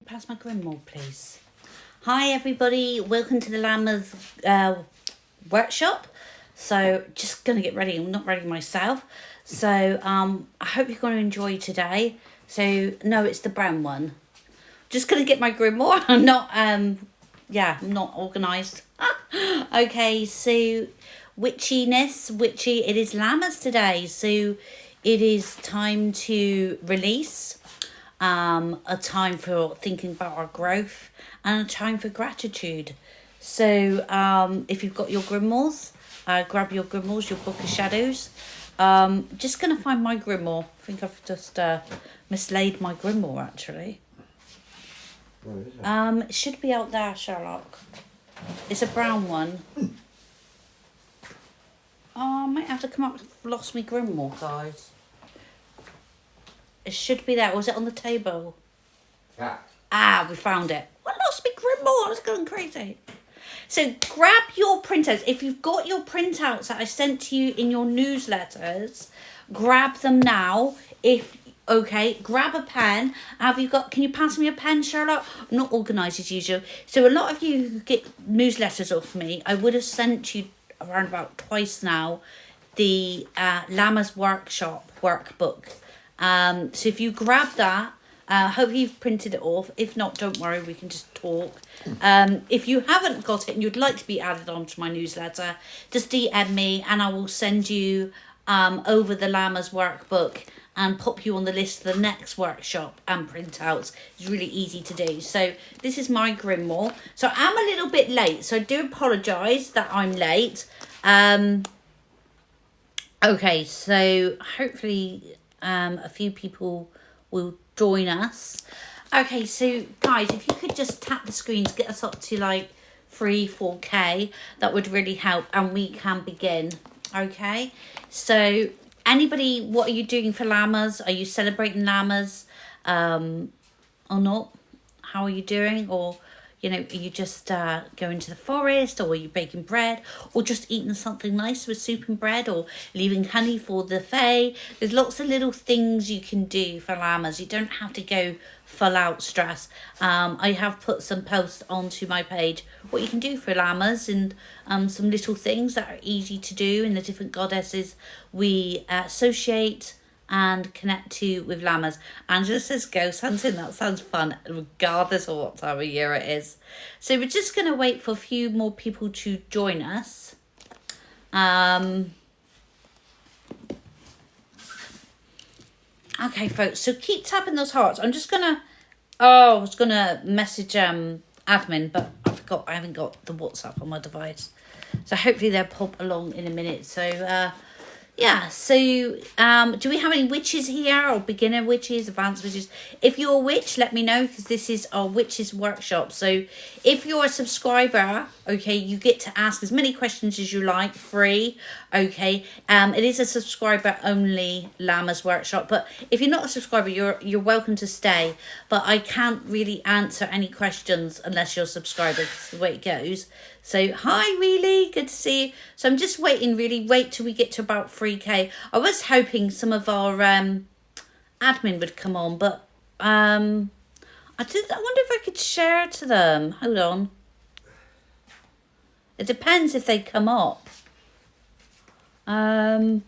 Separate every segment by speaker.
Speaker 1: pass my Grimoire, please. Hi everybody, welcome to the Lammas workshop. So just gonna get ready. I'm not ready myself. So I hope you're gonna enjoy today. So no, it's the brown one. Just gonna get my Grimoire. I'm not I'm not organised. Okay, so witchiness, it is Lammas today. So it is time to release. A time for thinking about our growth and a time for gratitude. So if you've got your grimoires, grab your grimoires, your book of shadows. Just gonna find my grimoire. I think I've just mislaid my grimoire actually.
Speaker 2: Where is it?
Speaker 1: It should be out there, Sherlock. It's a brown one. Oh, I might have to come up. I've lost my grimoire, guys. It should be there. Was it on the table?
Speaker 2: Yeah.
Speaker 1: Ah, we found it. I lost my grimoire. I was going crazy. So grab your printouts. If you've got your printouts that I sent to you in your newsletters, grab them now. Grab a pen. Can you pass me a pen, Sherlock? I'm not organised as usual. So a lot of you who get newsletters off me, I would have sent you around about twice now the Lammas workshop workbook. So if you grab that, hope you've printed it off. If not, don't worry, we can just talk. If you haven't got it and you'd like to be added onto my newsletter, just DM me and I will send you over the Lammas workbook and pop you on the list for the next workshop and printouts. It's really easy to do. So this is my grimoire. So I'm a little bit late, so I do apologise that I'm late. Okay, so hopefully a few people will join us. Okay, so guys, if you could just tap the screen to get us up to like 4K, that would really help and we can begin. Okay, so anybody, what are you doing for Lammas? Are you celebrating Lammas or not? How are you doing? Or are you just going to the forest, or are you baking bread, or just eating something nice with soup and bread, or leaving honey for the fae? There's lots of little things you can do for Lammas. You don't have to go full out stress. I have put some posts onto my page what you can do for Lammas and some little things that are easy to do in the different goddesses we associate and connect to with Lammas. Angela says ghost hunting. That sounds fun regardless of what time of year it is. So we're just going to wait for a few more people to join us. Okay folks, so keep tapping those hearts. I'm just gonna I was gonna message admin, but I forgot I haven't got the WhatsApp on my device, so hopefully they'll pop along in a minute. So yeah, so do we have any witches here, or beginner witches, advanced witches? If you're a witch, let me know, because this is our witches workshop. So if you're a subscriber, okay, you get to ask as many questions as you like, free, okay. It is a subscriber only Lammas workshop, but if you're not a subscriber, you're welcome to stay, but I can't really answer any questions unless you're a subscriber. That's the way it goes. So hi, really good to see you. So I'm just waiting, wait till we get to about 3K. I was hoping some of our admin would come on, but I wonder if I could share to them. Hold on. It depends if they come up. Let's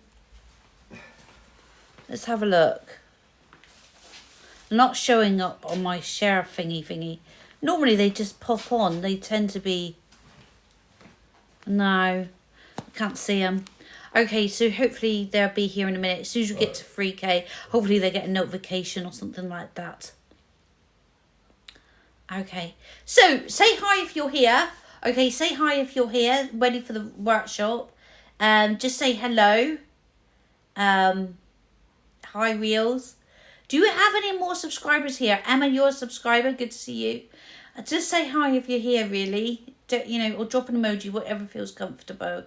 Speaker 1: have a look. Not showing up on my share thingy. Normally they just pop on. They tend to be... No, I can't see them. Okay, so hopefully they'll be here in a minute. As soon as we get to 3K, hopefully they get a notification or something like that. Okay, so say hi if you're here. Okay, say hi if you're here, ready for the workshop. Just say hello. Hi, Reels. Do you have any more subscribers here? Emma, you're a subscriber. Good to see you. Just say hi if you're here, really. Or drop an emoji, whatever feels comfortable.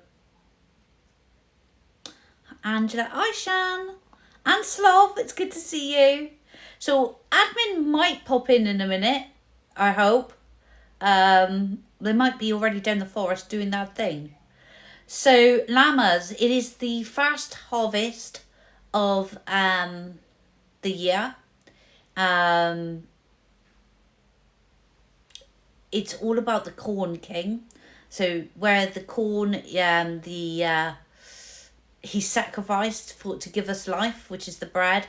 Speaker 1: Angela, hi Shan. And Slav, it's good to see you. So admin might pop in a minute, I hope. They might be already down the forest doing that thing. So Lammas, it is the first harvest of the year. it's all about the Corn King. So where the corn, he sacrificed for to give us life, which is the bread,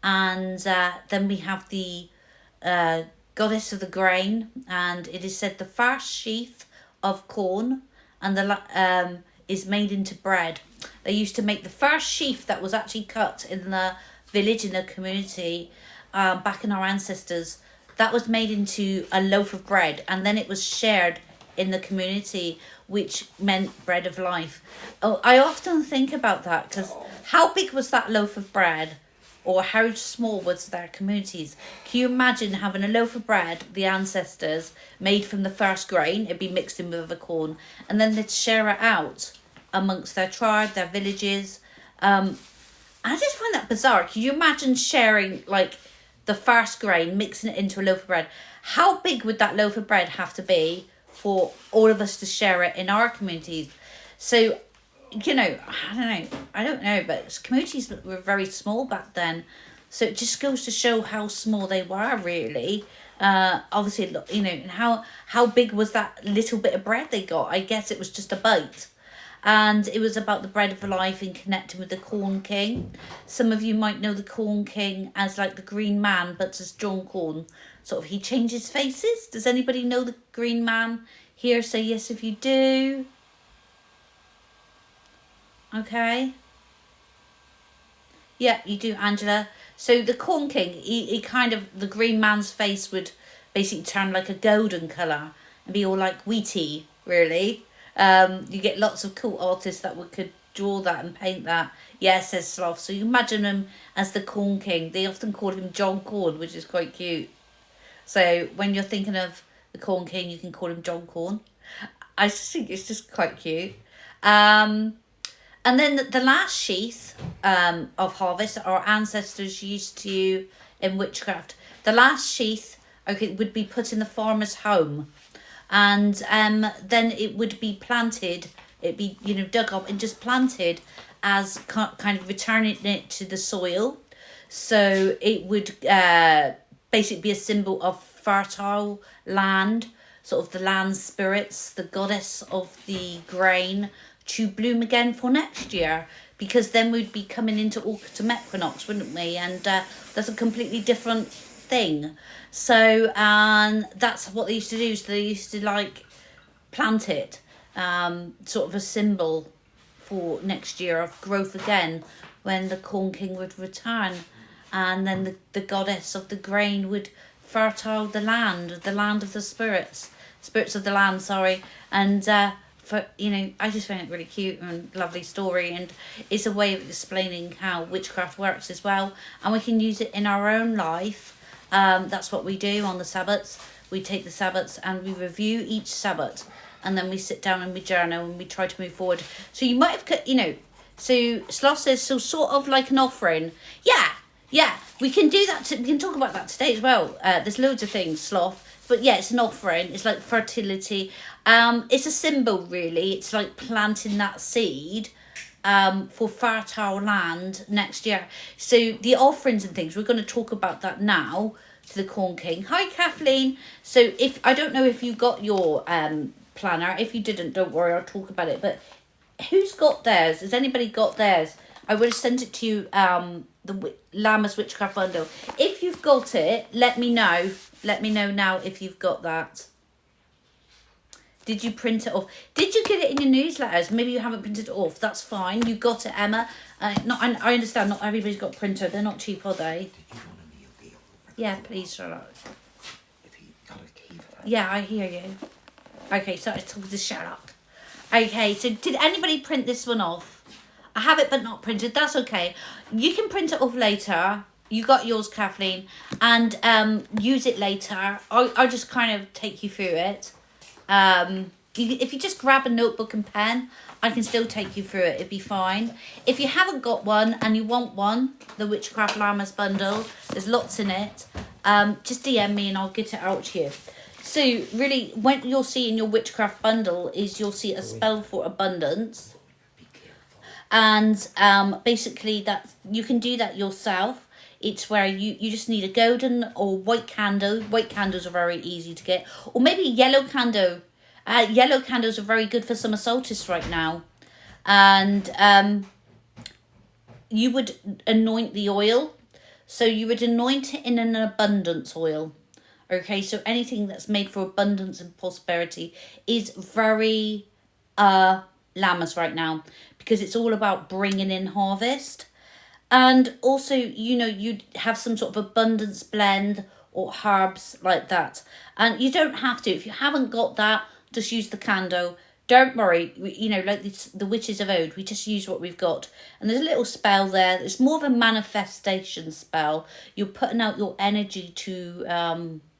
Speaker 1: and then we have the goddess of the grain, and it is said the first sheaf of corn and is made into bread. They used to make the first sheaf that was actually cut in the village, in the community, back in our ancestors. That was made into a loaf of bread, and then it was shared in the community, which meant bread of life. Oh, I often think about that, because how big was that loaf of bread, or how small was their communities? Can you imagine having a loaf of bread, the ancestors, made from the first grain? It'd be mixed in with the corn, and then they'd share it out amongst their tribe, their villages. I just find that bizarre. Can you imagine sharing like the first grain, mixing it into a loaf of bread? How big would that loaf of bread have to be for all of us to share it in our communities? So, you know, I don't know, but communities were very small back then. So it just goes to show how small they were, really. Obviously, you know, and how big was that little bit of bread they got? I guess it was just a bite. And it was about the bread of life and connecting with the Corn King. Some of you might know the Corn King as like the Green Man, but as John Corn. Sort of, he changes faces. Does anybody know the Green Man here? Say yes if you do. Okay. Yeah, you do, Angela. So the Corn King, he kind of, the Green Man's face would basically turn like a golden colour and be all like wheaty, really. You get lots of cool artists that could draw that and paint that. Yeah, says Sloth. So you imagine him as the Corn King. They often call him John Corn, which is quite cute. So when you're thinking of the Corn King, you can call him John Corn. I just think it's just quite cute. And then the last sheath of harvest our ancestors used to in witchcraft. The last sheath, would be put in the farmer's home. And then it would be planted. It'd be, you know, dug up and just planted as kind of returning it to the soil. So it would basically be a symbol of fertile land, sort of the land spirits, the goddess of the grain, to bloom again for next year. Because then we'd be coming into autumn equinox, wouldn't we? And that's a completely different thing. So that's what they used to do. So they used to like plant it, sort of a symbol for next year of growth again, when the Corn King would return, and then the goddess of the grain would fertile the land of the spirits of the land, sorry. And for, you know, I just find it really cute and lovely story, and it's a way of explaining how witchcraft works as well, and we can use it in our own life. That's what we do on the Sabbats. We take the Sabbats and we review each Sabbat, and then we sit down and we journal and we try to move forward. So you might have, you know, so Sloth says, so sort of like an offering. Yeah, we can do that. We can talk about that today as well. There's loads of things, Sloth. But yeah, it's an offering. It's like fertility. It's a symbol, really. It's like planting that seed for fertile land next year. So the offerings and things, we're going to talk about that now to the Corn King. Hi, Kathleen. So if I don't know if you got your planner. If you didn't, don't worry, I'll talk about it. But who's got theirs? Has anybody got theirs? I would have sent it to you, the Lammas Witchcraft Bundle. If you've got it, let me know. Let me know now if you've got that. Did you print it off? Did you get it in your newsletters? Maybe you haven't printed it off. That's fine. You got it, Emma. I understand not everybody's got a printer. They're not cheap, are they? Yeah, please, Charlotte. Yeah, I hear you. Okay, so I was talking to Charlotte. Okay, so did anybody print this one off? I have it but not printed. That's okay. You can print it off later. You got yours, Kathleen. And use it later. I'll just kind of take you through it. If you just grab a notebook and pen, I can still take you through it. It'd be fine. If you haven't got one and you want one, the Witchcraft Lammas bundle, there's lots in it. Just DM me and I'll get it out to you. So really, what you'll see in your Witchcraft bundle is you'll see a spell for abundance. And basically that you can do that yourself. It's where you just need a golden or white candle. White candles are very easy to get. Or maybe a yellow candle. Yellow candles are very good for summer solstice right now. And you would anoint the oil. So you would anoint it in an abundance oil. Okay, so anything that's made for abundance and prosperity is very Lammas right now, because it's all about bringing in harvest. And also, you know, you'd have some sort of abundance blend or herbs like that. And you don't have to. If you haven't got that, just use the candle. Don't worry, you know, like the witches of old, we just use what we've got. And there's a little spell there. It's more of a manifestation spell. You're putting out your energy to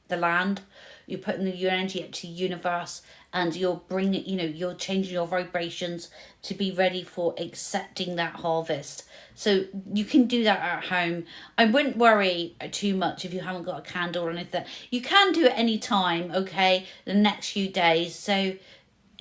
Speaker 1: the land. You're putting your energy out to the universe. And you're bringing, you know, you're changing your vibrations to be ready for accepting that harvest. So you can do that at home. I wouldn't worry too much if you haven't got a candle or anything. You can do it any time, okay, the next few days. So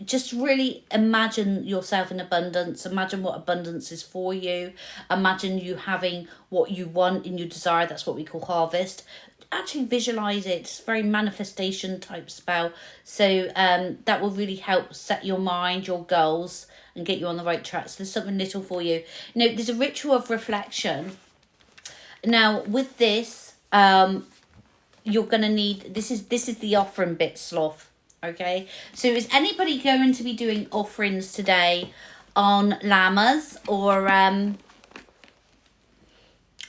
Speaker 1: just really imagine yourself in abundance. Imagine what abundance is for you. Imagine you having what you want in your desire. That's what we call harvest. Actually visualize it. It's a very manifestation type spell. So that will really help set your mind, your goals, and get you on the right track. So there's something little for you. Now, there's a ritual of reflection. Now, with this, you're going to need, this is the offering bit, Sloth. Okay, so is anybody going to be doing offerings today on Lammas, or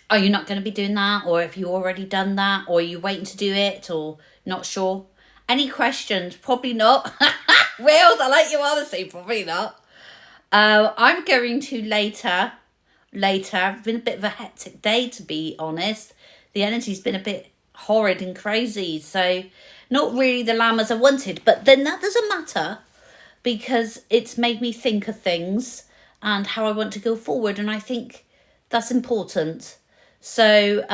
Speaker 1: are you not going to be doing that, or have you already done that, or are you waiting to do it, or not sure? Any questions? Probably not. Wills, I like your honesty, probably not. I'm going to later. It's been a bit of a hectic day, to be honest. The energy's been a bit horrid and crazy, so not really the Lammas I wanted, but then that doesn't matter, because it's made me think of things and how I want to go forward, and I think that's important. So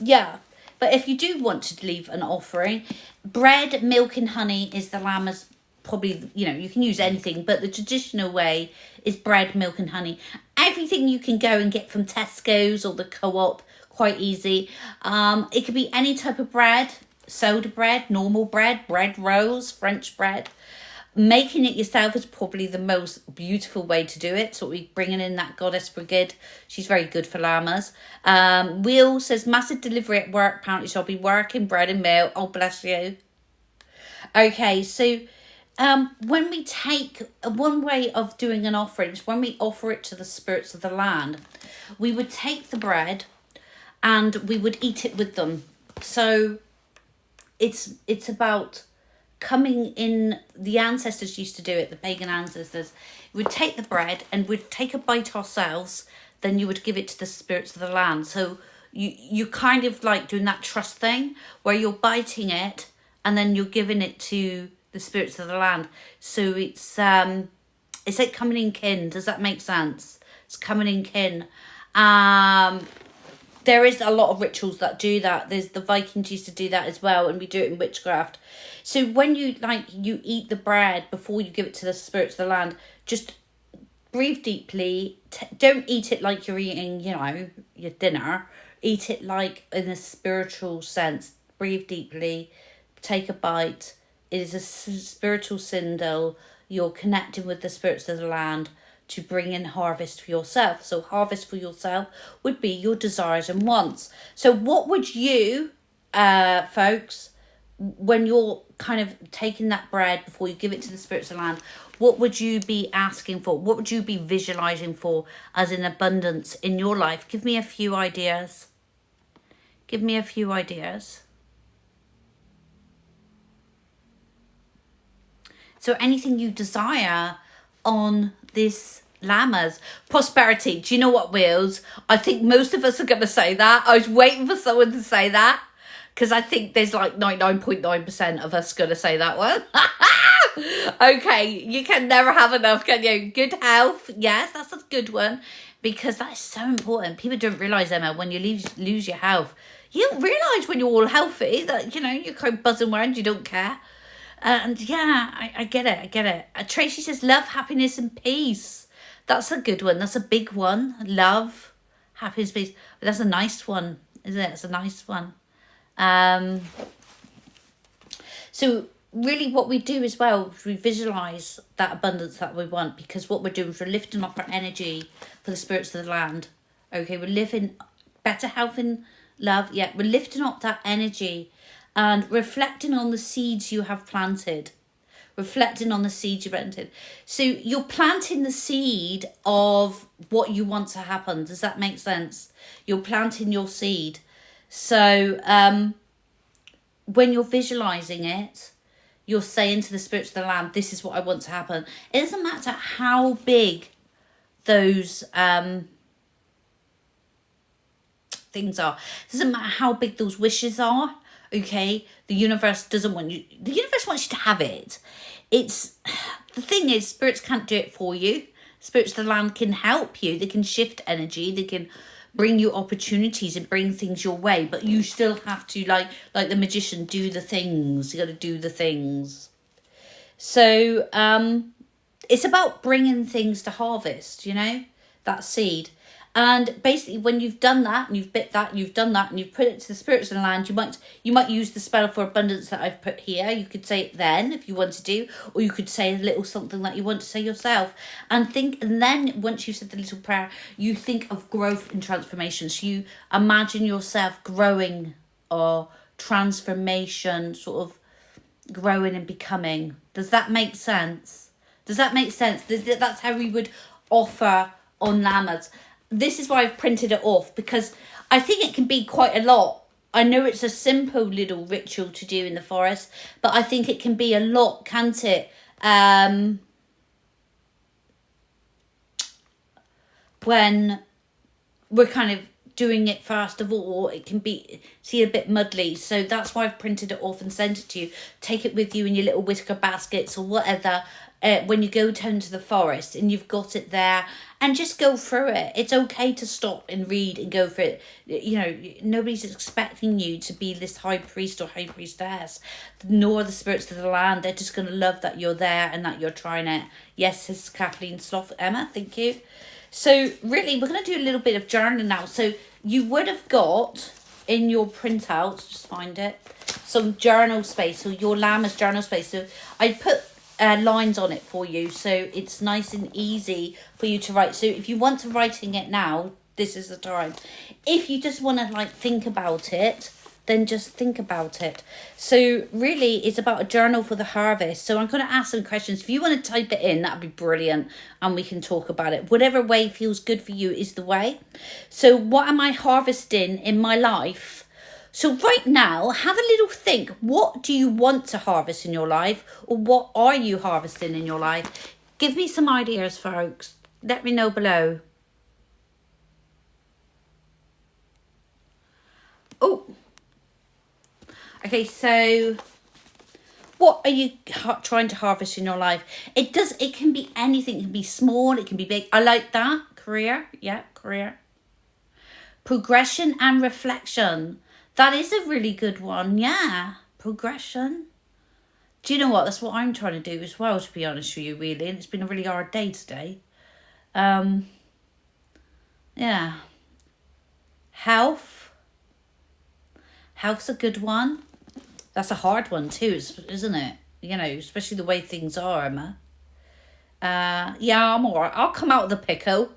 Speaker 1: yeah, but if you do want to leave an offering, bread, milk and honey is the Lammas. Probably, you know, you can use anything, but the traditional way is bread, milk and honey. Everything you can go and get from Tesco's or the Co-op, quite easy. It could be any type of bread, soda bread, normal bread, bread rolls, French bread. Making it yourself is probably the most beautiful way to do it. So we're bringing in that goddess Brigid. She's very good for Lammas. Will says, massive delivery at work. Apparently she'll be working bread and milk. Oh, bless you. Okay, so when we take, one way of doing an offering is when we offer it to the spirits of the land, we would take the bread and we would eat it with them. So it's about coming in. The ancestors used to do it, the pagan ancestors would take the bread and would take a bite ourselves, then you would give it to the spirits of the land. So you kind of like doing that trust thing where you're biting it and then you're giving it to the spirits of the land. So it's like coming in kin. Does that make sense? It's coming in kin. There is a lot of rituals that do that. There's the Vikings used to do that as well, and we do it in witchcraft. So when you eat the bread before you give it to the spirits of the land, just breathe deeply. Don't eat it like you're eating, you know, your dinner. Eat it like in a spiritual sense. Breathe deeply. Take a bite. It is a spiritual symbol. You're connecting with the spirits of the land to bring in harvest for yourself. So harvest for yourself would be your desires and wants. So what would you, folks, when you're kind of taking that bread before you give it to the spirits of the land, what would you be asking for? What would you be visualizing for as in abundance in your life? Give me a few ideas. Give me a few ideas. So anything you desire on this Lammas. Prosperity. Do you know what, Wills? I think most of us are going to say that. I was waiting for someone to say that, because I think there's like 99.9% of us going to say that one. Okay, you can never have enough, can you? Good health. Yes, that's a good one, because that is so important. People don't realise, Emma, when you lose your health, you don't realise when you're all healthy that, you know, you're kind of buzzing around, you don't care. And yeah, I get it. Tracy says, love, happiness and peace. That's a good one. That's a big one. Love, Happiness, peace. But that's a nice one, isn't it? It's a nice one. So really what we do as well is we visualize that abundance that we want, because what we're doing is we're lifting up our energy for the spirits of the land. Okay, we're living better health and love. Yeah, we're lifting up that energy and reflecting on the seeds you have planted. Reflecting on the seeds you planted. So you're planting the seed of what you want to happen. Does that make sense? You're planting your seed. So when you're visualizing it, you're saying to the spirits of the land, this is what I want to happen. It doesn't matter how big those things are. It doesn't matter how big those wishes are. Okay, the universe doesn't want you. The universe wants you to have it. It's the thing is, spirits can't do it for you. Spirits of the land can help you. They can shift energy. They can bring you opportunities and bring things your way. But you still have to, like the magician, do the things. You got to do the things. So it's about bringing things to harvest. You know, that seed. And basically, when you've done that, and you've bit that, and you've done that, and you've put it to the spirits of the land, you might use the spell for abundance that I've put here. You could say it then, if you want to do, or you could say a little something that you want to say yourself. And then once you've said the little prayer, you think of growth and transformation. So you imagine yourself growing, or transformation, sort of growing and becoming. Does that make sense? That's how we would offer on Lammas. This is why I've printed it off, because I think it can be quite a lot. I know it's a simple little ritual to do in the forest, but I think it can be a lot, can't it? When we're kind of doing it first of all, it can be a bit muddly. So that's why I've printed it off and sent it to you. Take it with you in your little whisker baskets or whatever. When you go down to the forest and you've got it there, and just go through it. It's okay to stop and read and go for it. You know, nobody's expecting you to be this high priest or high priestess, nor the spirits of the land. They're just going to love that you're there and that you're trying it. Yes, this is Kathleen Sloth. Emma, thank you. So really, we're going to do a little bit of journaling now. So you would have got in your printouts, just find it, some journal space, so your Lammas journal space. So I put lines on it for you, so it's nice and easy for you to write. So if you want to writing it now, this is the time. If you just want to think about it, then just think about it. So really, it's about a journal for the harvest. So I'm going to ask some questions. If you want to type it in, that'd be brilliant, and we can talk about it. Whatever way feels good for you is the way. So what am I harvesting in my life? So right now, have a little think. What do you want to harvest in your life? Or what are you harvesting in your life? Give me some ideas, folks. Let me know below. Oh. Okay, so what are you trying to harvest in your life? It can be anything. It can be small. It can be big. I like that. Career. Yeah, career. Progression and reflection. That is a really good one, yeah. Progression. Do you know what? That's what I'm trying to do as well, to be honest with you, really. And it's been a really hard day today. Yeah. Health. Health's a good one. That's a hard one too, isn't it? You know, especially the way things are, Emma. Yeah, I'm alright. I'll come out of the pickle.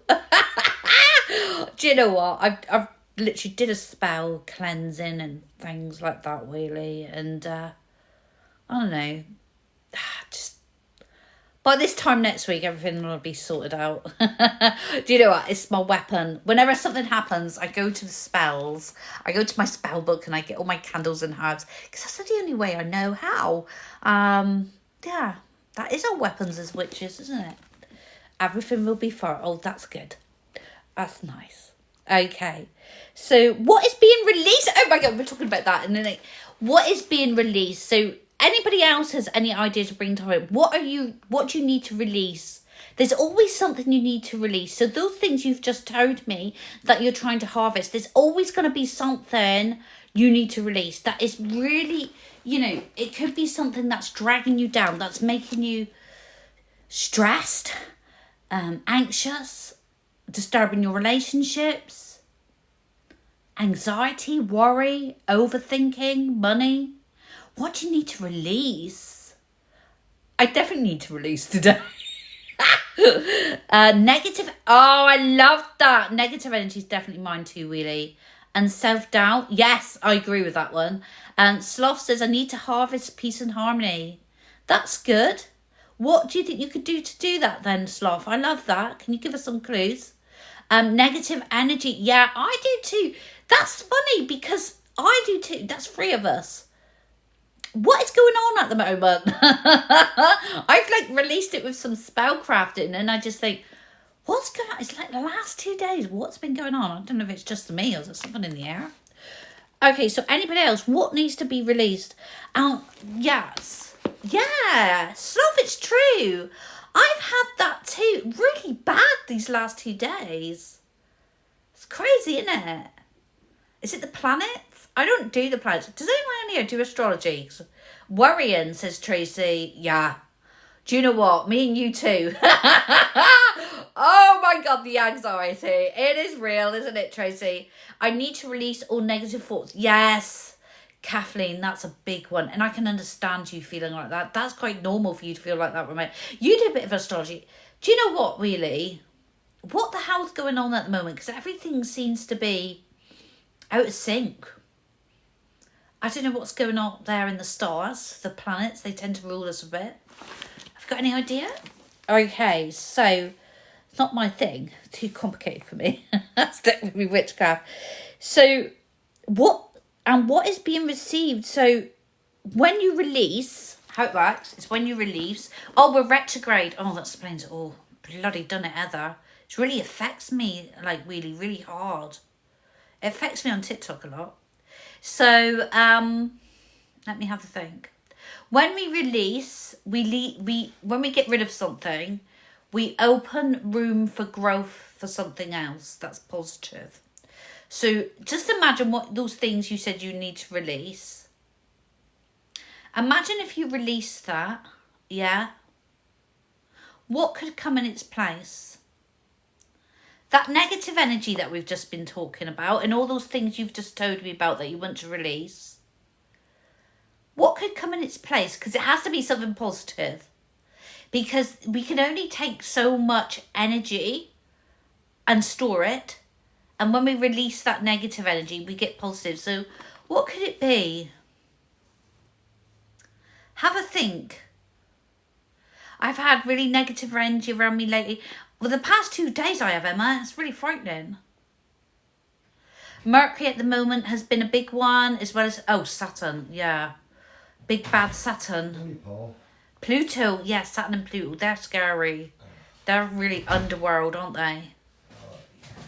Speaker 1: Do you know what? I've literally did a spell cleansing and things like that, really, and I don't know, just by this time next week everything will be sorted out. Do you know what? It's my weapon. Whenever something happens, I go to the spells, I go to my spell book, and I get all my candles and herbs, because that's the only way I know how. Yeah, that is our weapons as witches, isn't it? Everything will be fine. Oh, that's good. That's nice. Okay, so what is being released? Oh my god, we're talking about that. And then what is being released? So anybody else has any ideas to bring to it? What do you need to release? There's always something you need to release. So those things you've just told me that you're trying to harvest, there's always going to be something you need to release. That is really, you know, it could be something that's dragging you down, that's making you stressed, anxious, disturbing your relationships. anxiety, worry, overthinking, money. What do you need to release? I definitely need to release today. Negative. Oh, I love that. Negative energy is definitely mine too, really. And self-doubt. Yes, I agree with that one. And Sloth says, I need to harvest peace and harmony. That's good. What do you think you could do to do that then, Sloth? I love that. Can you give us some clues? Negative energy. Yeah, I do too. That's funny because I do too. That's 3 of us. What is going on at the moment? I've like released it with some spellcrafting and I just think, what's going on? It's like the last 2 days. What's been going on? I don't know if it's just me or is there something in the air? Okay, so anybody else? What needs to be released? Yes. Yeah. Sloth, it's true. I've had that too. Really bad these last 2 days. It's crazy, isn't it? Is it the planets? I don't do the planets. Does anyone in here do astrology? Worrying, says Tracy. Yeah. Do you know what? Me and you too. Oh my God, the anxiety. It is real, isn't it, Tracy? I need to release all negative thoughts. Yes, Kathleen, that's a big one. And I can understand you feeling like that. That's quite normal for you to feel like that, Romain. You do a bit of astrology. Do you know what, really? What the hell's going on at the moment? Because everything seems to be out of sync. I don't know what's going on there in the stars, the planets. They tend to rule us a bit. Have you got any idea? Okay, so it's not my thing. Too complicated for me. That's definitely witchcraft. So what is being received? So when you release, how it works, it's when you release. Oh, we're retrograde. Oh, that explains it all. Bloody done it, Heather. It really affects me, like really, really hard. It affects me on TikTok a lot. So, let me have a think. When we release, when we get rid of something, we open room for growth for something else that's positive. So just imagine what those things you said you need to release. Imagine if you release that, yeah? What could come in its place? That negative energy that we've just been talking about and all those things you've just told me about that you want to release. What could come in its place? Because it has to be something positive. Because we can only take so much energy and store it. And when we release that negative energy, we get positive. So what could it be? Have a think. I've had really negative energy around me lately. Well, the past 2 days I have, Emma. It's really frightening. Mercury at the moment has been a big one, as well as... Oh, Saturn, yeah. Big bad Saturn. Pluto, yeah, Saturn and Pluto. They're scary. They're really underworld, aren't they?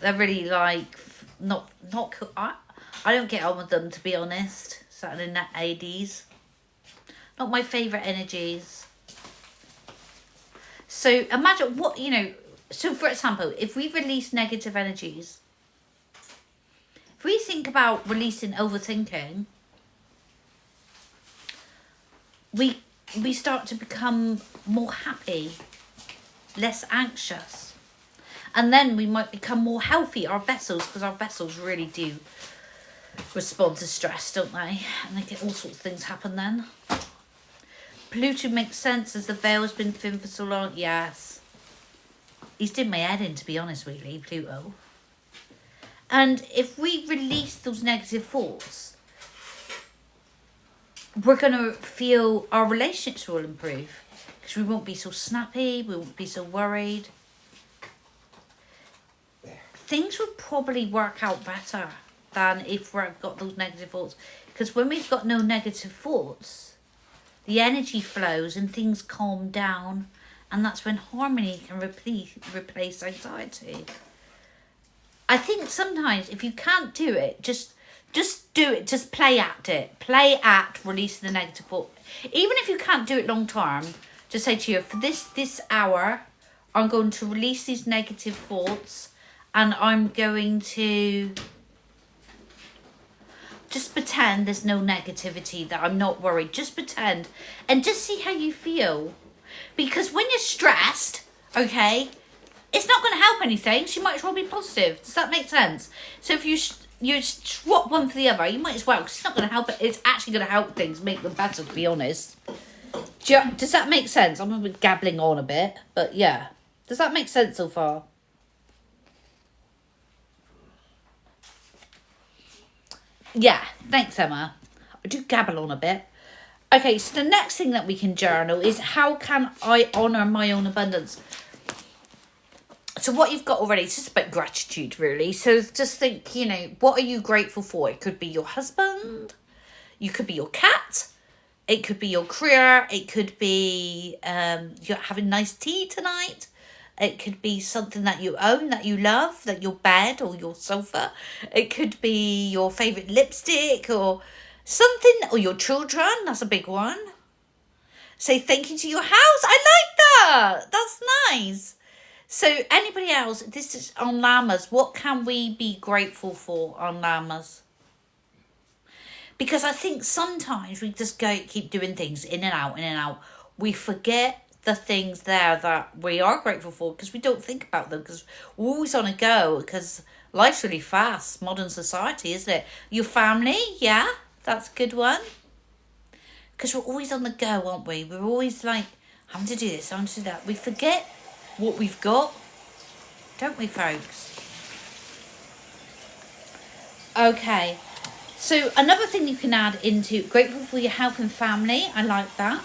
Speaker 1: They're really like... Not cool. I don't get on with them, to be honest. Saturn in that 80s. Not my favourite energies. So imagine what, so for example, if we release negative energies, if we think about releasing overthinking, we start to become more happy, less anxious. And then we might become more healthy, our vessels, because our vessels really do respond to stress, don't they? And they get all sorts of things happen then. Pluto makes sense as the veil's been thin for so long. Yes. He's did my head in, to be honest, really, Pluto. And if we release those negative thoughts, we're going to feel our relationships will improve. Because we won't be so snappy, we won't be so worried. Things will probably work out better than if we've got those negative thoughts. Because when we've got no negative thoughts, the energy flows and things calm down. And that's when harmony can replace anxiety. I think sometimes if you can't do it, just do it. Just play at it. Play at releasing the negative thought. Even if you can't do it long term, just say to you, for this hour, I'm going to release these negative thoughts. And I'm going to just pretend there's no negativity, that I'm not worried. Just pretend. And just see how you feel. Because when you're stressed, okay, it's not going to help anything. So you might as well be positive. Does that make sense? So if you swap one for the other. You might as well, because it's not going to help it. It's actually going to help things make them better, to be honest. Does that make sense? I'm gabbling on a bit, but yeah. Does that make sense so far? Yeah, thanks, Emma. I do gabble on a bit. Okay, so the next thing that we can journal is how can I honour my own abundance? So what you've got already is just about gratitude, really. So just think, what are you grateful for? It could be your husband. You could be your cat. It could be your career. It could be you're having nice tea tonight. It could be something that you own, that you love, that your bed or your sofa. It could be your favourite lipstick or something, or your children. That's a big one. Say thank you to your house. I like that. That's nice. So anybody else, this is on Lammas. What can we be grateful for on Lammas? Because I think sometimes we just keep doing things in and out, in and out. We forget the things there that we are grateful for because we don't think about them because we're always on a go because life's really fast. Modern society, isn't it? Your family, yeah, that's a good one. Because we're always on the go, aren't we? We're always like, having to do this, having to do that. We forget what we've got, don't we, folks? Okay. So another thing you can add into grateful for your health and family. I like that.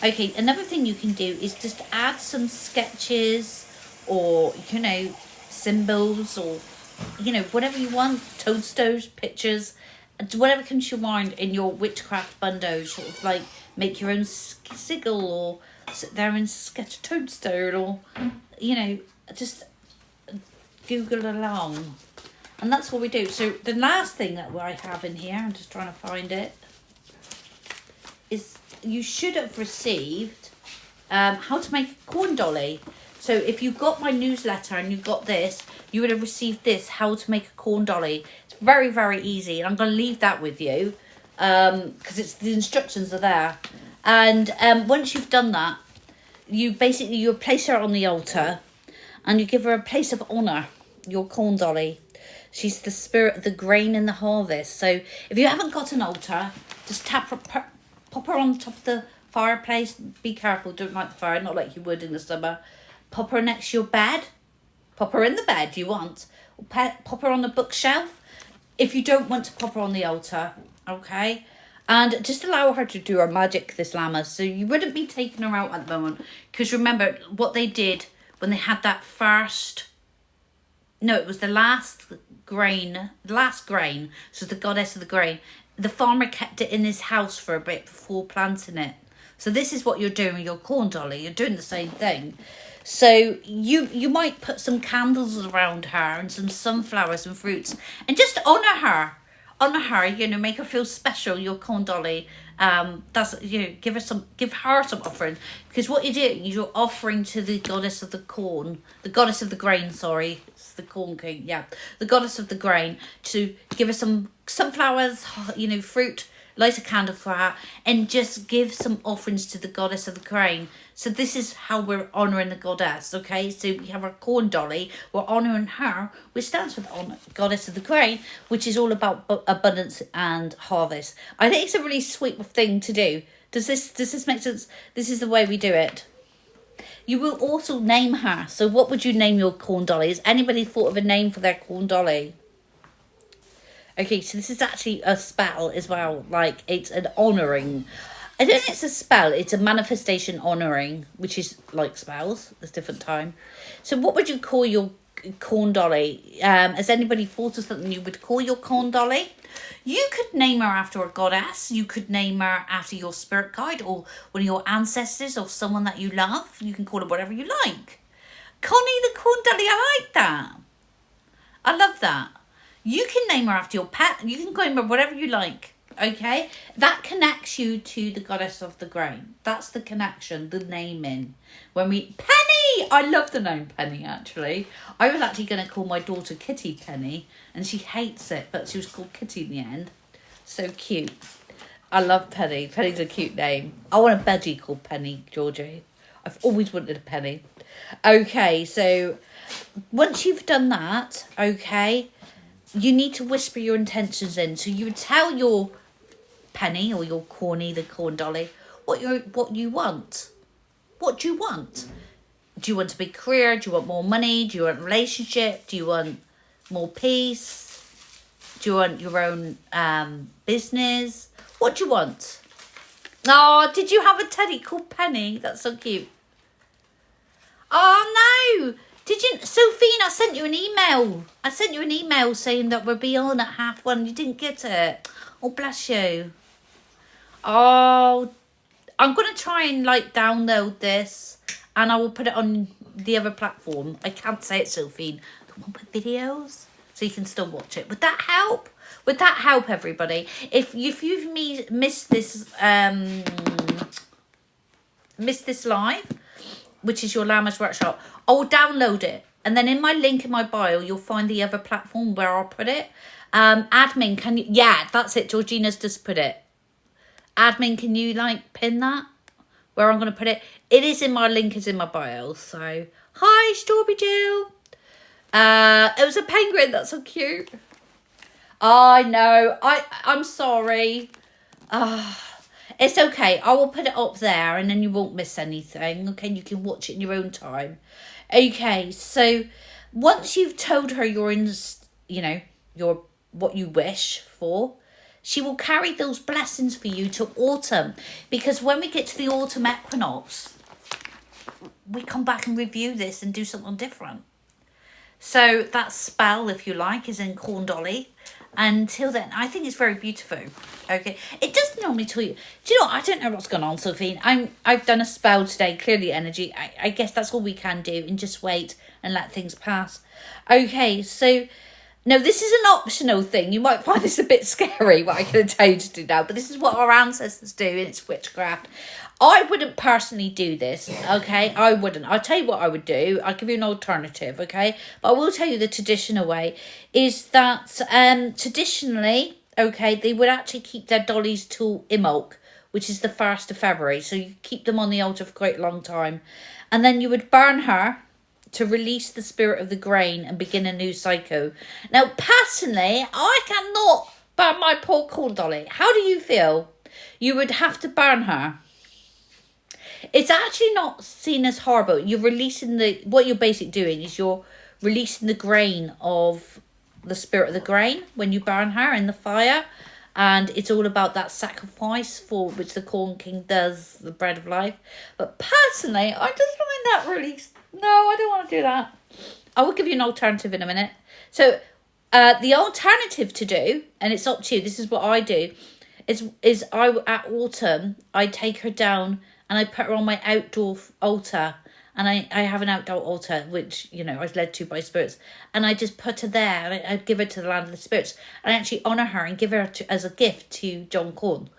Speaker 1: Okay, another thing you can do is just add some sketches or, symbols or, whatever you want. Toadstools, pictures, whatever comes to your mind in your witchcraft bundle. Sort of like make your own sigil or sit there and sketch a toadstool or, just Google along. And that's what we do. So the last thing that I have in here, I'm just trying to find it, is you should have received how to make a corn dolly. So if you got my newsletter and you got this, you would have received this, how to make a corn dolly. It's very, very easy. And I'm going to leave that with you because the instructions are there. And once you've done that, you place her on the altar and you give her a place of honour, your corn dolly. She's the spirit of the grain and the harvest. So if you haven't got an altar, just pop her on top of the fireplace. Be careful, don't light the fire, not like you would in the summer. Pop her next to your bed. Pop her in the bed you want. Or pop her on the bookshelf if you don't want to pop her on the altar, okay? And just allow her to do her magic, this Lammas. So you wouldn't be taking her out at the moment. Because remember what they did when they had that first... No, it was the last grain. So the goddess of the grain. The farmer kept it in his house for a bit before planting it. So this is what you're doing with your corn dolly. You're doing the same thing. So you might put some candles around her and some sunflowers and fruits and just honour her. Honour her, make her feel special, your corn dolly. Give her some offering. Because what you're doing is you're offering to the goddess of the corn, the goddess of the grain, sorry. It's the corn king, yeah. The goddess of the grain, to give her some sunflowers, fruit, light a candle for her, and just give some offerings to the goddess of the grain. So this is how we're honouring the goddess, okay? So we have our corn dolly, we're honouring her, which stands for the goddess of the grain, which is all about abundance and harvest. I think it's a really sweet thing to do. Does this make sense? This is the way we do it. You will also name her. So what would you name your corn dolly? Has anybody thought of a name for their corn dolly? Okay, so this is actually a spell as well. Like, it's an honouring. I don't think it's a spell. It's a manifestation honouring, which is like spells. There's different time. So what would you call your corn dolly? Has anybody thought of something you would call your corn dolly? You could name her after a goddess. You could name her after your spirit guide or one of your ancestors or someone that you love. You can call her whatever you like. Connie the corn dolly, I like that. I love that. You can name her after your pet. You can name her whatever you like. Okay? That connects you to the goddess of the grain. That's the connection, the naming. Penny! I love the name Penny, actually. I was actually going to call my daughter Kitty Penny, and she hates it, but she was called Kitty in the end. So cute. I love Penny. Penny's a cute name. I want a budgie called Penny, Georgie. I've always wanted a Penny. Okay, so once you've done that, okay... you need to whisper your intentions in. So you would tell your Penny or your Corny, the corn dolly, what you want. What do you want? Do you want a big career? Do you want more money? Do you want a relationship? Do you want more peace? Do you want your own business? What do you want? Oh, did you have a teddy called Penny? That's so cute. Oh, no. Did you, Sophine, I sent you an email. I sent you an email saying that we'll be on at 1:30. You didn't get it. Oh, bless you. Oh, I'm going to try and download this and I will put it on the other platform. I can't say it, Sophie. The one with videos, so you can still watch it. Would that help? Would that help, everybody? If you've missed this live, which is your Lammas workshop, I will download it. And then in my link in my bio, you'll find the other platform where I'll put it. Admin, can you... Yeah, that's it. Georgina's just put it. Admin, can you pin that? Where I'm going to put it? It is in my link, is in my bio. So, hi, Strawberry Jill. It was a penguin. That's so cute. I know. I'm sorry. It's okay. I will put it up there and then you won't miss anything. Okay, you can watch it in your own time. Okay, so once you've told her your what you wish for, she will carry those blessings for you till autumn. Because when we get to the autumn equinox, we come back and review this and do something different. So that spell, if you like, is in Corn Dolly. Until then, I think it's very beautiful. Okay, it doesn't normally tell you. Do you know? I don't know what's going on, Sophie. I've done a spell today. Clearly, energy. I guess that's all we can do, and just wait and let things pass. Okay, so now this is an optional thing. You might find this a bit scary, what I'm going to tell you to do now, but this is what our ancestors do, and it's witchcraft. I wouldn't personally do this, okay? I wouldn't. I'll tell you what I would do. I'll give you an alternative, okay? But I will tell you the traditional way is that traditionally, okay, they would actually keep their dollies till Imbolc, which is the 1st of February. So you keep them on the altar for quite a long time. And then you would burn her to release the spirit of the grain and begin a new cycle. Now, personally, I cannot burn my poor corn dolly. How do you feel? You would have to burn her. It's actually not seen as horrible. You're releasing what you're basically doing is you're releasing the grain of the spirit of the grain when you burn her in the fire. And it's all about that sacrifice for which the Corn King does, the bread of life. But personally, I just find that really... No, I don't want to do that. I will give you an alternative in a minute. So the alternative to do, and it's up to you, this is what I do, is at autumn, I take her down and I put her on my outdoor altar. And I have an outdoor altar, which, I was led to by spirits. And I just put her there. And I give her to the land of the spirits. And I actually honour her and give her as a gift to John Corn.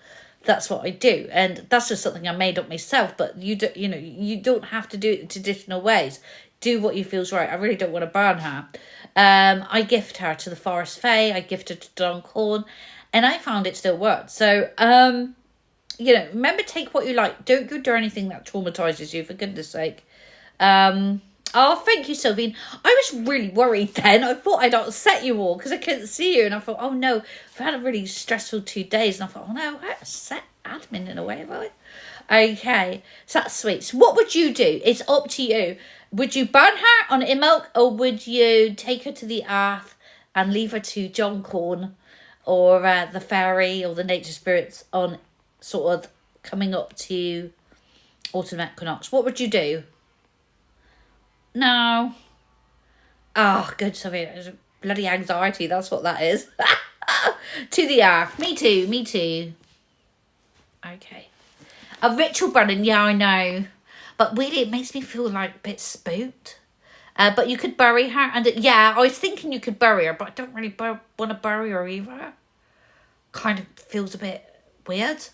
Speaker 1: That's what I do. And that's just something I made up myself. But you don't have to do it the traditional ways. Do what you feels right. I really don't want to burn her. I gift her to the Forest Fae. I gift her to John Corn. And I found it still worked. So... remember, take what you like. Don't go do anything that traumatises you, for goodness sake. Oh, thank you, Sylvine. I was really worried then. I thought I'd upset you all because I couldn't see you. And I thought, oh no, I've had a really stressful 2 days. And I thought, oh no, I upset admin in a way, have I? Okay, so that's sweet. So what would you do? It's up to you. Would you burn her on Imbolc, or would you take her to the earth and leave her to John Corn or the fairy or the nature spirits on sort of coming up to autumn equinox? What would you do? No. Oh, good, Sophie. It's bloody anxiety. That's what that is. To the earth. Me too. Okay. A ritual burning. Yeah, I know. But really, it makes me feel like a bit spooked. But you could bury her. And yeah, I was thinking you could bury her, but I don't really want to bury her either. Kind of feels a bit weird.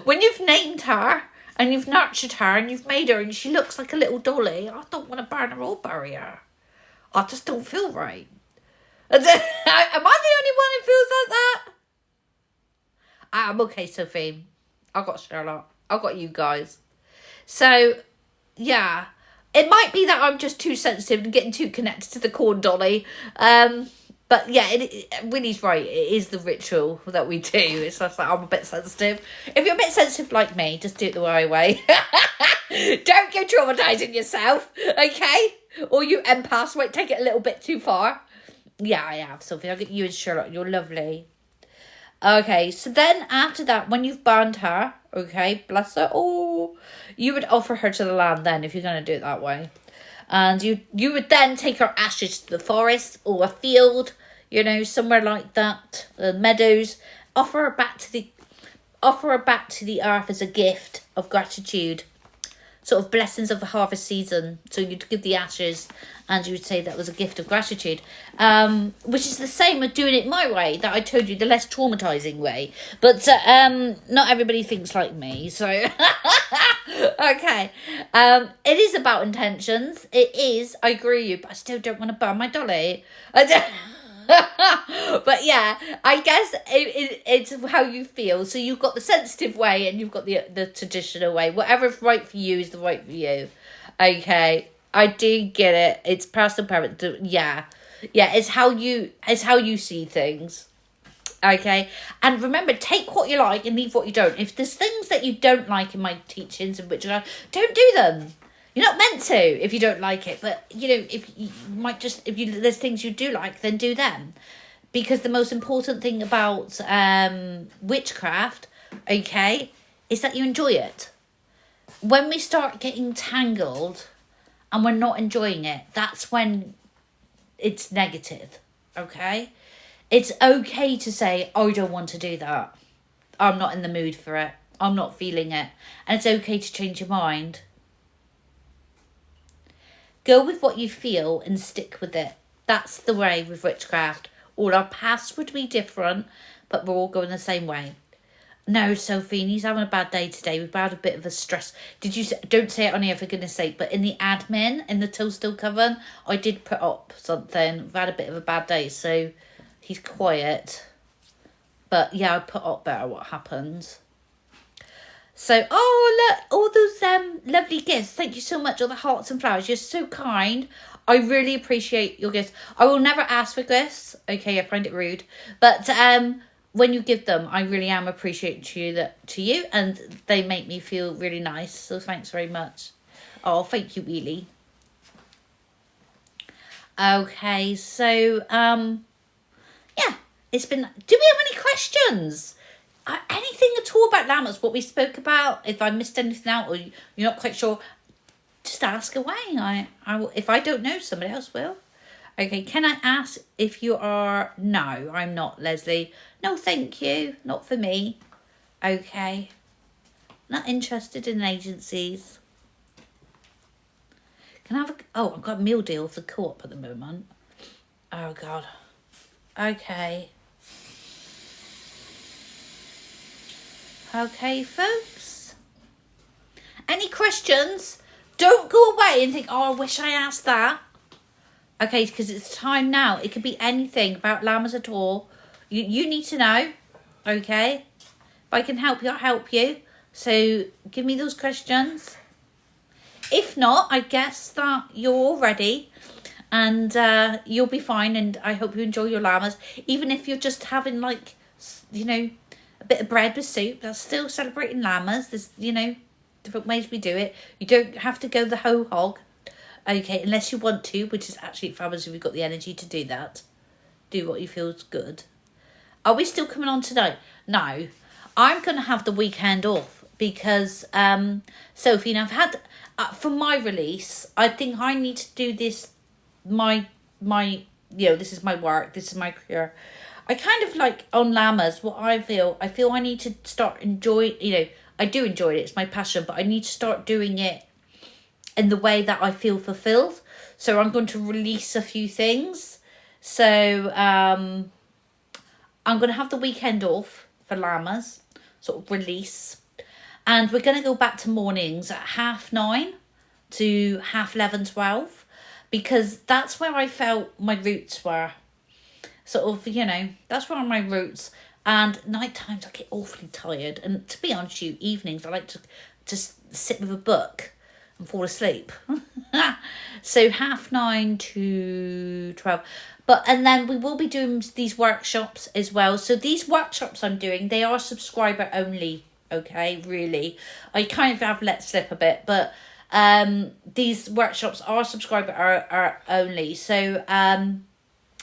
Speaker 1: When you've named her and you've nurtured her and you've made her and she looks like a little dolly, I don't want to burn her or bury her. I just don't feel right. Am I the only one who feels like that? I'm okay, Sophie. I've got Charlotte. I've got you guys. So, yeah. It might be that I'm just too sensitive and getting too connected to the corn dolly. But yeah, Winnie's right. It is the ritual that we do. It's just like I'm a bit sensitive. If you're a bit sensitive like me, just do it the right way. Don't go traumatising yourself, okay? Or you empaths might take it a little bit too far. Yeah, I have, Sophie. I'll get you and Charlotte. You're lovely. Okay, so then after that, when you've burned her, okay, bless her, you would offer her to the land then, if you're going to do it that way. And you would then take her ashes to the forest or a field, somewhere like that, meadows. Offer her back to the earth as a gift of gratitude, sort of blessings of the harvest season. So you'd give the ashes, and you would say that was a gift of gratitude, which is the same as doing it my way that I told you, the less traumatizing way. But not everybody thinks like me, so okay. It is about intentions. It is. I agree with you, but I still don't want to burn my dolly. But yeah, I guess it's how you feel. So you've got the sensitive way and you've got the traditional way. Whatever's right for you is the right for you. Okay, I do get it. It's personal preference. Yeah, it's how you see things. Okay, and remember, take what you like and leave what you don't. If there's things that you don't like in my teachings and which don't do them. You're not meant to if you don't like it, but if there's things you do like, then do them, because the most important thing about witchcraft, okay, is that you enjoy it. When we start getting tangled and we're not enjoying it, that's when it's negative. Okay, it's okay to say, I don't want to do that. I'm not in the mood for it. I'm not feeling it, and it's okay to change your mind. Go with what you feel and stick with it. That's the way with witchcraft. All our paths would be different, but we're all going the same way. No, Sophie, he's having a bad day today. We've had a bit of a stress. Don't say it on here for goodness sake, but in the admin, in the Till Still Coven, I did put up something. We've had a bit of a bad day, so he's quiet. But yeah, I put up better what happens. So, look, all those lovely gifts. Thank you so much, all the hearts and flowers. You're so kind. I really appreciate your gifts. I will never ask for gifts. Okay, I find it rude. But when you give them, I really am appreciating to you, and they make me feel really nice. So thanks very much. Oh, thank you, Wheelie. Okay, so, yeah, it's been... Do we have any questions? Anything at all about Lammas, what we spoke about? If I missed anything out or you're not quite sure, just ask away. I will, if I don't know, somebody else will. Okay, can I ask if you are... No, I'm not, Leslie. No, thank you. Not for me. Okay. Not interested in agencies. Can I have I've got a meal deal for Co-op at the moment. Oh, God. Okay. Okay, folks. Any questions? Don't go away and think, I wish I asked that. Okay, because it's time now. It could be anything about Lammas at all. You need to know. Okay? If I can help you, I'll help you. So, give me those questions. If not, I guess that you're all ready. And you'll be fine. And I hope you enjoy your Lammas. Even if you're just having, like, a bit of bread with soup, that's still celebrating Lammas. There's, different ways we do it. You don't have to go the whole hog, okay, unless you want to, which is actually fabulous if you've got the energy to do that. Do what you feel's good. Are we still coming on tonight? No. I'm going to have the weekend off because, Sophie, I've had, for my release, I think I need to do this, this is my work, this is my career. I kind of like on Lammas, what I feel I need to start enjoying, I do enjoy it, it's my passion, but I need to start doing it in the way that I feel fulfilled. So I'm going to release a few things. So I'm going to have the weekend off for Lammas, sort of release. And we're going to go back to mornings at 9:30 to 11:30, 12, because that's where I felt my roots were. Sort of, that's where are my roots. And night times I get awfully tired. And to be honest with you, evenings I like to just sit with a book. and fall asleep. So 9:30 to 12. And then we will be doing these workshops as well. So these workshops I'm doing, they are subscriber only. Okay, really. I kind of have let slip a bit, but these workshops are subscriber are only. So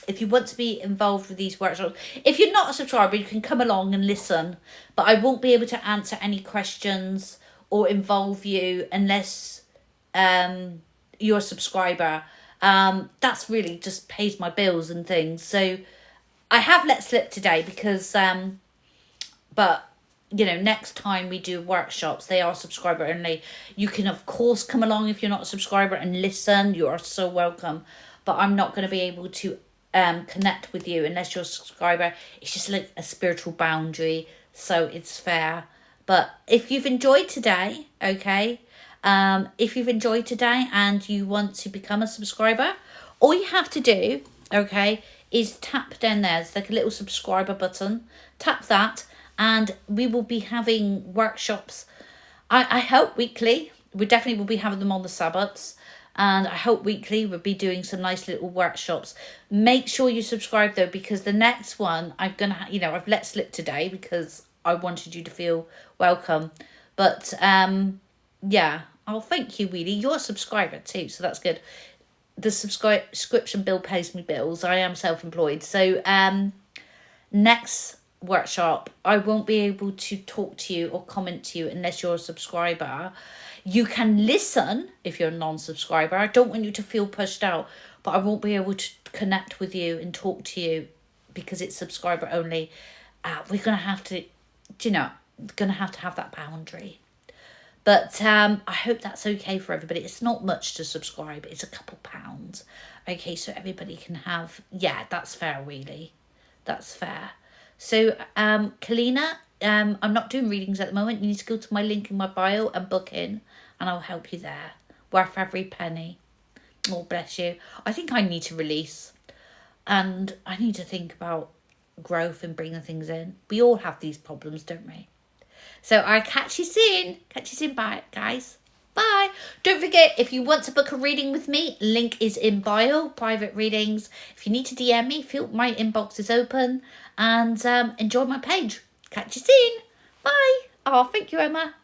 Speaker 1: if you want to be involved with these workshops, if you're not a subscriber, you can come along and listen, but I won't be able to answer any questions or involve you unless you're a subscriber. That's really just pays my bills and things. So I have let slip today because but you know, next time we do workshops, they are subscriber only. You can of course come along if you're not a subscriber and listen. You are so welcome, but I'm not going to be able to connect with you unless you're a subscriber. It's just like a spiritual boundary, so it's fair. But if you've enjoyed today, okay, if you've enjoyed today and you want to become a subscriber, all you have to do, okay, is tap down there. It's like a little subscriber button. Tap that and we will be having workshops. I hope weekly. We definitely will be having them on the Sabbaths. And I hope weekly we'll be doing some nice little workshops. Make sure you subscribe though, because the next one I'm going to, I've let slip today because I wanted you to feel welcome. But yeah, oh, thank you, really. You're a subscriber too, so that's good. The subscription bill pays me bills. I am self-employed. So next workshop, I won't be able to talk to you or comment to you unless you're a subscriber. You can listen if you're a non-subscriber. I don't want you to feel pushed out, but I won't be able to connect with you and talk to you because it's subscriber only. We're going to have to, have that boundary. But I hope that's okay for everybody. It's not much to subscribe. It's a couple pounds. Okay, so everybody can have... Yeah, that's fair, really. That's fair. So, Kalina, I'm not doing readings at the moment. You need to go to my link in my bio and book in, and I'll help you there. Worth every penny. Oh, bless you. I think I need to release. And I need to think about growth and bringing things in. We all have these problems, don't we? So I'll catch you soon. Catch you soon. Bye, guys. Bye. Don't forget, if you want to book a reading with me, link is in bio, private readings. If you need to DM me, my inbox is open. And enjoy my page. Catch you soon. Bye. Oh, thank you, Emma.